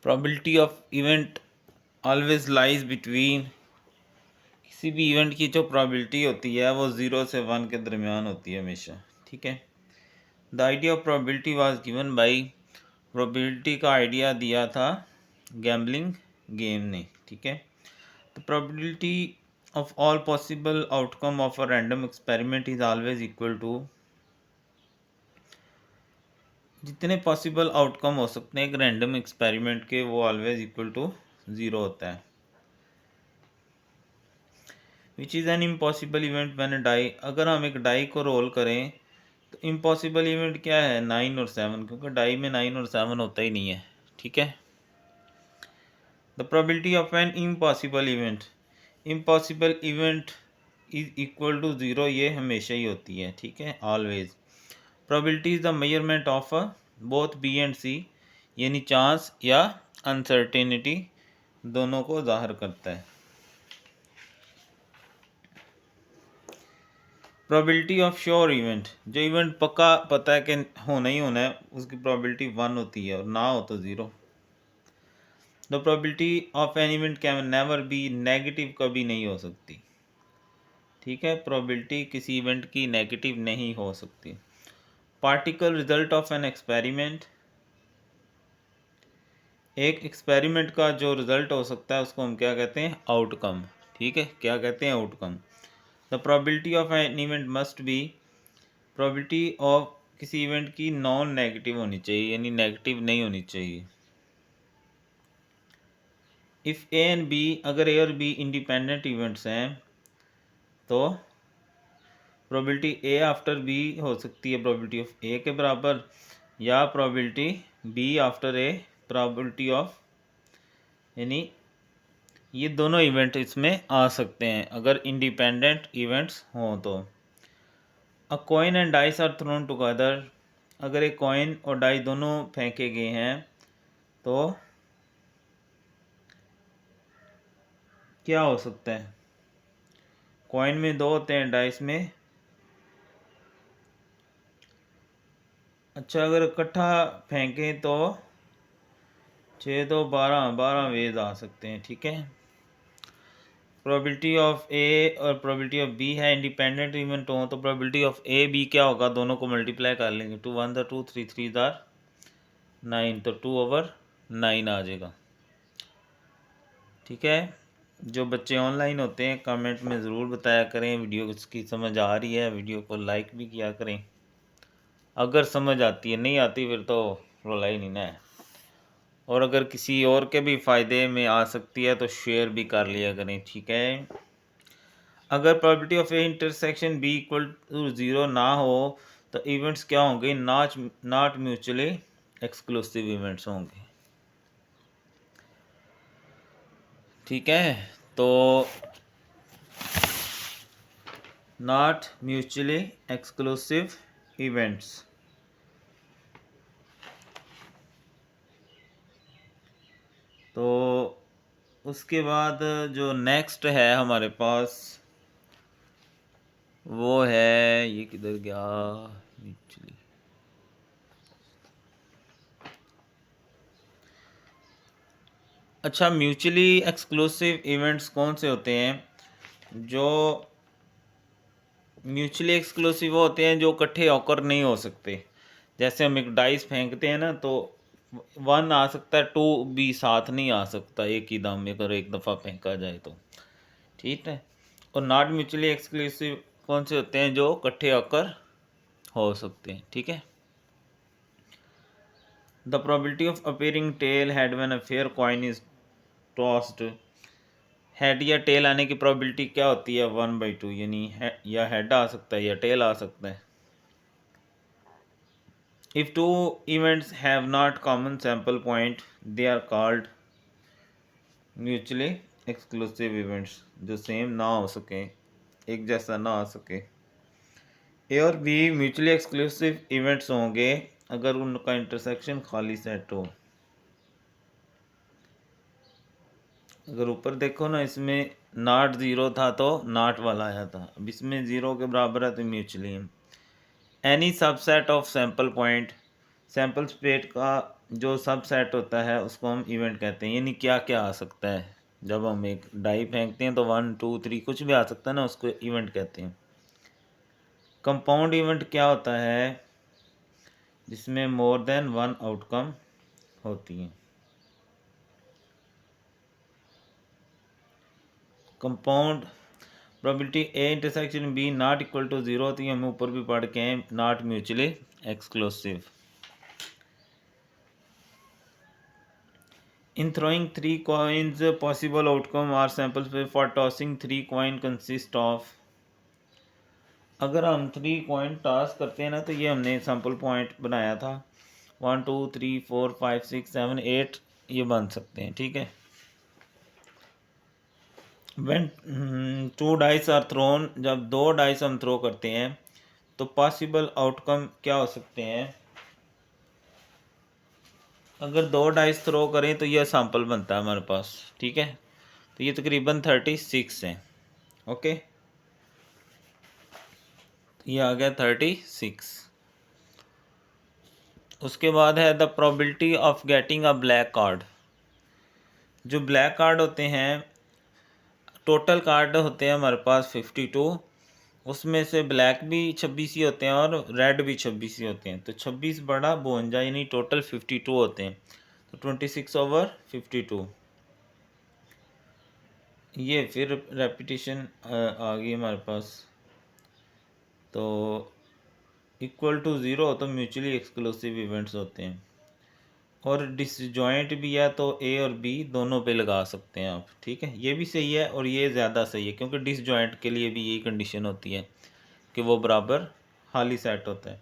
Probability of event always lies between, किसी भी event की जो प्रोबेबिलिटी होती है वो 0 से 1 के दरमियान होती है हमेशा, ठीक है। The idea of probability was given by, probability का आइडिया दिया था गैम्बलिंग गेम ने, ठीक है। The probability of all possible outcome of a random experiment is always equal to, जितने पॉसिबल आउटकम हो सकते हैं एक रैंडम एक्सपेरिमेंट के वो ऑलवेज इक्वल टू 0 होता है। Which is an impossible event when a die, अगर हम एक डाई को रोल करें तो इम्पॉसिबल इवेंट क्या है 9 और 7, क्योंकि डाई में 9 और 7 होता ही नहीं है, ठीक है। The probability of an impossible event, impossible event is equal to 0, ये हमेशा ही होती है, ठीक है, always. Probability is the measurement of both B and C, यानी चांस या अनसर्टेनिटी दोनों को जाहिर करता है। प्रोबेबिलिटी ऑफ श्योर इवेंट, जो इवेंट पक्का पता है कि होना ही होना है उसकी प्रोबेबिलिटी 1 होती है और ना हो तो 0। The probability of an event can never be negative, कभी नहीं हो सकती, ठीक है। प्रोबेबिलिटी किसी इवेंट की नेगेटिव नहीं हो सकती। Particle result of an experiment, एक एक्सपेरिमेंट का जो रिजल्ट हो सकता है उसको हम क्या कहते हैं, आउटकम, ठीक है, क्या कहते हैं, outcome. The probability of an event must be, probability of किसी इवेंट की नॉन नेगेटिव होनी चाहिए, यानी नेगेटिव नहीं होनी चाहिए। इफ़ ए एंड बी, अगर ए और बी इंडिपेंडेंट इवेंट्स हैं तो प्रोबेबिलिटी ए आफ्टर बी हो सकती है प्रोबेबिलिटी ऑफ ए के बराबर, या probability B after A probability of, यानी ये दोनों इवेंट इसमें आ सकते हैं अगर इंडिपेंडेंट इवेंट्स हों तो। A coin and dice are thrown together, अगर एक कॉइन और डाई दोनों फेंके गए हैं तो क्या हो सकता है, कॉइन में 2 होते हैं, डाइस में, अच्छा अगर इकट्ठा फेंकें तो 6 तो 12 वेज आ सकते हैं, ठीक है। प्रोबेबिलिटी ऑफ ए और प्रोबेबिलिटी ऑफ बी है, इंडिपेंडेंट इवेंट हो तो प्रोबेबिलिटी ऑफ ए बी क्या होगा, दोनों को मल्टीप्लाई कर लेंगे, 2 1 2 3 3 9, तो 2/9 आ जाएगा, ठीक है। जो बच्चे ऑनलाइन होते हैं कमेंट में ज़रूर बताया करें वीडियो की समझ आ रही है, वीडियो को लाइक भी किया करें, अगर समझ आती है, नहीं आती फिर तो रोला ही नहीं ना है। और अगर किसी और के भी फ़ायदे में आ सकती है तो शेयर भी कर लिया करें, ठीक है। अगर probability of A intersection B equal to 0 ना हो तो इवेंट्स क्या होंगे, नॉट म्यूचुअली एक्सक्लूसिव इवेंट्स होंगे, ठीक है। तो नॉट म्यूचुअली एक्सक्लूसिव इवेंट्स, तो उसके बाद जो नेक्स्ट है हमारे पास वो है, ये किधर गया, म्यूचुअली, अच्छा म्यूचुअली एक्सक्लूसिव इवेंट्स कौन से होते हैं, जो म्यूचुअली एक्सक्लूसिव होते हैं जो इकट्ठे होकर नहीं हो सकते। जैसे हम एक डाइस फेंकते हैं ना तो 1 आ सकता है, 2 भी साथ नहीं आ सकता एक ही दाम में अगर एक दफ़ा फेंका जाए तो, ठीक है। और नॉट म्यूचुअली एक्सक्लूसिव कौन से होते हैं, जो इकट्ठे होकर हो सकते हैं, ठीक है। The probability of appearing tail head when a fair coin is tossed, head या टेल आने की प्रोबेबिलिटी क्या होती है 1/2, यानी या हेड आ सकता है या टेल आ सकता है। If 2 events have not common sample point they are called mutually exclusive events, जो सेम ना हो सके, एक जैसा ना आ सके। ए और बी म्यूचुअली एक्सक्लूसिव इवेंट्स होंगे अगर उनका इंटरसेक्शन खाली सेट हो। अगर ऊपर देखो ना, इसमें नॉट 0 था तो नॉट वाला आया था, अब इसमें 0 के बराबर है तो mutually. Any subset of sample point, sample space का जो सब सेट होता है उसको हम इवेंट कहते हैं। यानी क्या क्या आ सकता है, जब हम एक डाई फेंकते हैं तो 1 2 3 कुछ भी आ सकता है ना, उसको इवेंट कहते हैं। कंपाउंड इवेंट क्या होता है, जिसमें मोर देन वन आउटकम होती हैं। Compound probability A intersection B not equal to 0 होती है, हम ऊपर भी पढ़ के हैं, not mutually exclusive. In throwing 3 coins, possible outcome or samples for tossing 3 coin consist of। अगर हम 3 कॉइन टॉस करते हैं ना, तो ये हमने सैम्पल पॉइंट बनाया था 1 2 3 4 5 6 7 8 ये बन सकते हैं, ठीक है। When 2 डाइस आर थ्रोन, जब 2 डाइस हम थ्रो करते हैं तो पॉसिबल आउटकम क्या हो सकते हैं। अगर 2 डाइस थ्रो करें तो यह सैम्पल बनता है हमारे पास, ठीक है। तो ये तकरीबन 36 है, ओके। ये आ गया 36। उसके बाद है the probability of getting a black card. जो ब्लैक कार्ड होते हैं, टोटल कार्ड होते हैं हमारे पास 52, उसमें से ब्लैक भी 26 ही होते हैं और रेड भी 26 ही होते हैं। तो 26 बड़ा 52 यानी टोटल 52 होते हैं। तो 26/52 ये फिर रेपिटेशन आ गई हमारे पास। तो इक्वल टू 0 तो म्यूचुअली एक्सक्लूसिव इवेंट्स होते हैं। और डिसजॉइंट भी है तो ए और बी दोनों पे लगा सकते हैं आप, ठीक है। ये भी सही है और ये ज़्यादा सही है, क्योंकि डिसजॉइंट के लिए भी यही कंडीशन होती है कि वो बराबर खाली सेट होता है।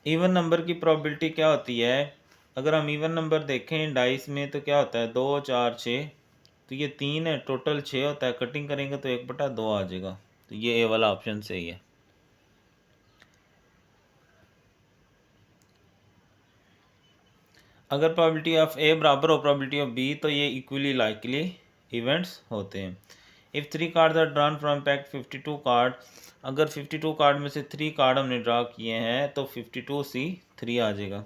इवन नंबर की प्रोबेबिलिटी क्या होती है, अगर हम इवन नंबर देखें डाइस में तो क्या होता है 2 4 6, तो ये 3 है, टोटल 6 होता है। कटिंग करेंगे तो 1/2 आ जाएगा। तो ये ए वाला ऑप्शन सही है। अगर प्रोबेबिलिटी ऑफ ए बराबर हो प्रोबेबिलिटी ऑफ बी तो ये इक्वली लाइकली इवेंट्स होते हैं। If 3 cards are drawn from pack 52 card, अगर 52 कार्ड में से 3 कार्ड हमने ड्रा किए हैं तो 52C3 आ जाएगा।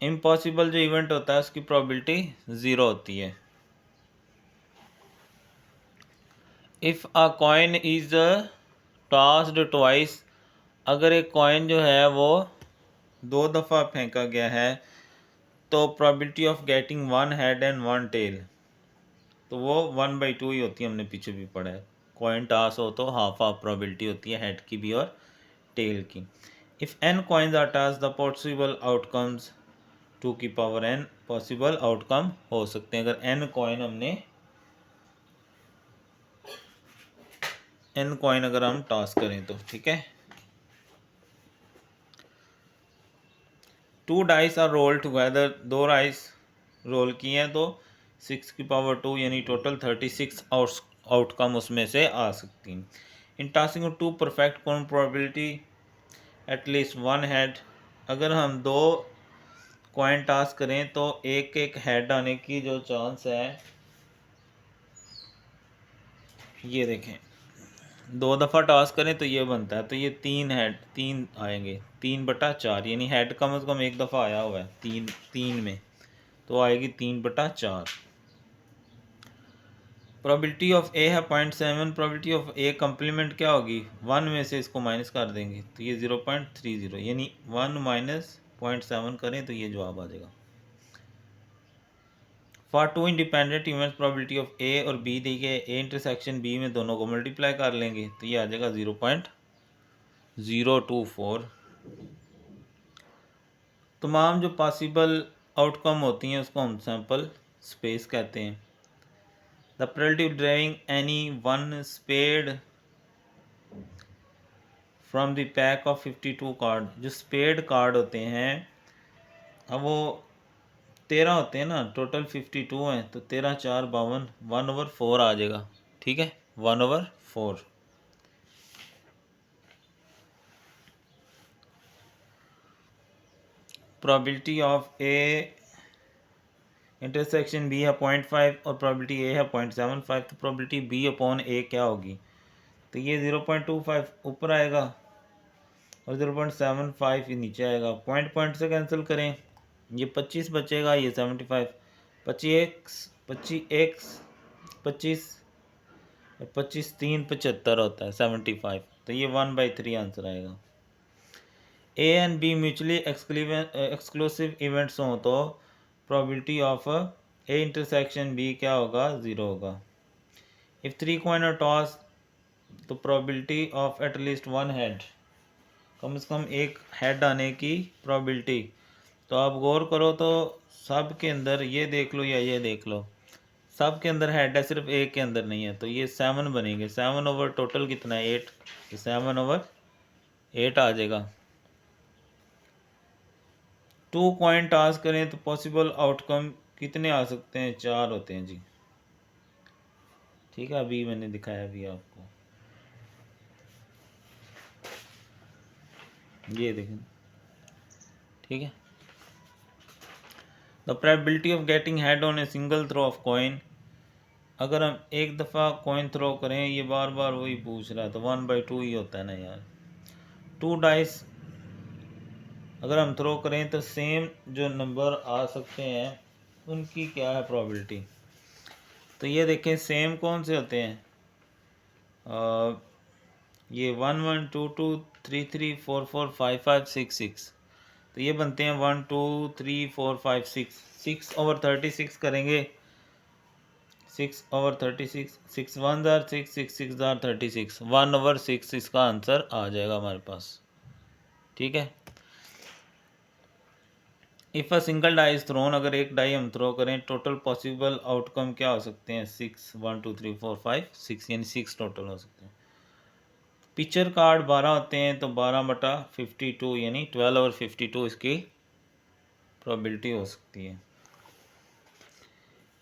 इम्पॉसिबल जो इवेंट होता है उसकी प्रोबेबिलिटी 0 होती है। If a coin is tossed twice, अगर एक कॉइन जो है वो 2 दफ़ा फेंका गया है तो probability of getting 1 head and 1 tail, तो वो 1/2 ही होती है। हमने पीछे भी पढ़ा है, कॉइन टॉस हो तो हाफ हाफ प्रोबेबिलिटी होती है हेड की भी और टेल की। If n coins are toss the possible outcomes 2n possible outcome हो सकते हैं। अगर n कॉइन हमने n कॉइन अगर हम टॉस करें तो, ठीक है। 2 dice are roll together, 2 dice roll किए हैं तो 6 की पावर 2 यानी टोटल 36 आउटकम उसमें से आ सकती हैं। In tossing 2 perfect coin probability at least 1 head, अगर हम 2 कॉइन टॉस करें तो एक एक हेड आने की जो चांस है, ये देखें 2 दफ़ा टॉस करें तो ये बनता है, तो ये 3 हेड 3 आएंगे, 3/4 यानी हेड कम से कम एक दफ़ा आया हुआ है 3 में, तो आएगी 3/4। प्रोबेबिलिटी ऑफ ए है 0.7, प्रोबेबिलिटी ऑफ ए कम्प्लीमेंट क्या होगी, 1 में से इसको माइनस कर देंगे तो ये 0.30 यानी 1 माइनस 0.7 करें तो ये जवाब आ जाएगा। For 2 independent events probability of A और बी दी गई, ए इंटरसेक्शन बी में दोनों को मल्टीप्लाई कर लेंगे तो ये आ जाएगा 0.024। तमाम जो पॉसिबल आउटकम होती हैं उसको हम सैम्पल स्पेस कहते हैं। The probability of drawing any one spade from the pack of 52 card, जो स्पेड कार्ड होते हैं, अब वो 13 होते हैं ना, टोटल 52 हैं, तो 13 4 52, 1/4 आ जाएगा, ठीक है, 1/4। Probability of A intersection B है 0.5 और प्रोबेबिलिटी ए है 0.75, तो प्रोबेबिलिटी बी अपॉन ए क्या होगी, तो ये 0.25 ऊपर आएगा और 0.75 ही नीचे आएगा। पॉइंट पॉइंट से कैंसिल करें ये 25 बचेगा, ये 75, 25 और 25 3 75 होता है 75, तो ये 1/3 आंसर आएगा। A and B mutually exclusive events हों तो probability of A intersection B क्या होगा, 0 होगा। इफ़ 3 कॉइन और टॉस, तो probability of at 1 head, कम से कम एक हेड आने की प्रोबेबिलिटी। तो आप गौर करो तो सब के अंदर ये देख लो या ये देख लो, सब के अंदर हेड है, सिर्फ एक के अंदर नहीं है, तो ये 7 बनेंगे। 7 ओवर टोटल कितना है, 8, तो 7 ओवर 8 आ जाएगा। 2 कॉइन टास्क करें तो पॉसिबल आउटकम कितने आ सकते हैं, 4 होते हैं जी। ठीक है, अभी मैंने दिखाया अभी आपको, ये देखें। ठीक है, the probability of getting head on a single throw of coin, अगर हम एक दफ़ा कॉइन थ्रो करें, ये बार बार वही पूछ रहा है, तो 1/2 ही होता है ना यार। 2 डाइस अगर हम थ्रो करें तो सेम जो नंबर आ सकते हैं उनकी क्या है प्रोबेबिलिटी। तो ये देखें सेम कौन से होते हैं, ये 1 1 2 2 3 3 4 4 5 5 6 6, तो ये बनते हैं 1 2 3 4 5 6। 6 ओवर 36 करेंगे, 6 ओवर 36, 6 1 जार 6, 6 6 जार 36, 1 ओवर 6 इसका आंसर आ जाएगा हमारे पास। ठीक है, if a single die is thrown, अगर एक डाई हम थ्रो करें, टोटल पॉसिबल आउटकम क्या हो सकते हैं, 6 1 2 3 4 5 6, यानी 6 टोटल हो सकते हैं। पिक्चर कार्ड 12 होते हैं, तो 12/52 यानी 12 ओवर 52 इसकी प्रोबेबिलिटी हो सकती है।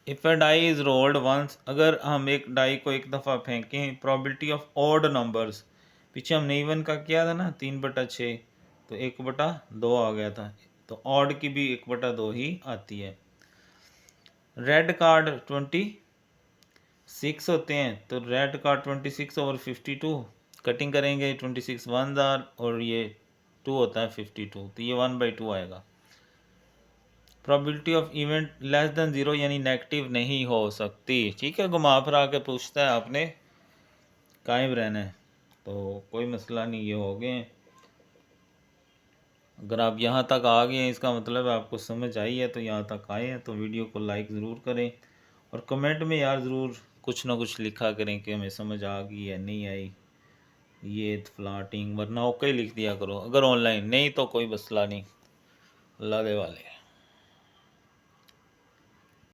If a die is rolled once, अगर हम एक डाई को एक दफ़ा फेंकें, प्रोबेबिलिटी ऑफ ऑड नंबर्स, पीछे हमने इवन का किया था ना 3/6, तो 1/2 आ गया था, तो ऑड की भी 1/2 ही आती है। रेड कार्ड 26 होते हैं, तो रेड कार्ड 26 ओवर 52, कटिंग करेंगे 26 1 जार और ये 2 होता है 52, तो ये 1/2 आएगा। Probability of event less than 0 यानी नेगेटिव नहीं हो सकती। ठीक है, घुमा फिरा के पूछता है, आपने कायम रहना है, तो कोई मसला नहीं, ये हो गए। अगर आप यहाँ तक आ गए हैं इसका मतलब आपको समझ आई है, तो यहाँ तक आए हैं तो वीडियो को लाइक ज़रूर करें और कमेंट में यार ज़रूर कुछ ना कुछ लिखा करें कि हमें समझ आ गई है नहीं आई, ये फ्लाटिंग, वरना ओके लिख दिया करो अगर ऑनलाइन, नहीं तो कोई मसला नहीं। अल्लाह दे वाले।